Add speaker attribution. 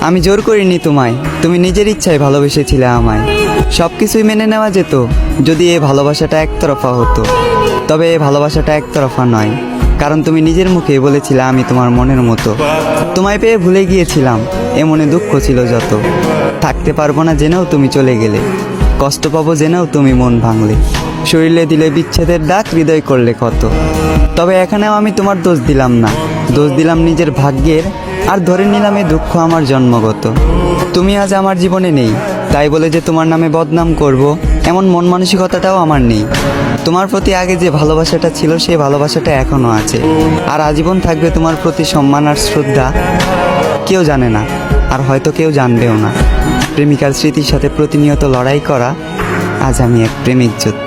Speaker 1: আমি জোর করিনি তোমায়, তুমি নিজের ইচ্ছায় ভালোবেসেছিলে আমায়। সব কিছুই মেনে নেওয়া যেত যদি এই ভালোবাসাটা একতরফা হতো। তবে এই ভালোবাসাটা একতরফা নয়, কারণ তুমি নিজের মুখেই বলেছিলে আমি তোমার মনের মতো। তোমায় পেয়ে ভুলে গিয়েছিলাম, এ মনে দুঃখ ছিল যত। থাকতে পারবো না জেনেও তুমি চলে গেলে, কষ্ট পাবো জেনেও তুমি মন ভাঙলে। শরীরে দিলে বিচ্ছেদের ডাক, হৃদয় করলে কত। তবে এখানেও আমি তোমার দোষ দিলাম না, দোষ দিলাম নিজের ভাগ্যের। আর ধরে নিলাম এই দুঃখ আমার জন্মগত। তুমি আজ আমার জীবনে নেই, তাই বলে যে তোমার নামে বদনাম করব এমন মন মানসিকতাটাও আমার নেই। তোমার প্রতি আগে যে ভালোবাসাটা ছিল সেই ভালোবাসাটা এখনও আছে, আর আজীবন থাকবে তোমার প্রতি সম্মান আর শ্রদ্ধা। কেউ জানে না, আর হয়তো কেউ জানবেও না। প্রেমিকার স্মৃতির সাথে প্রতিনিয়ত লড়াই করা, আজ আমি এক প্রেমিক যোদ্ধা।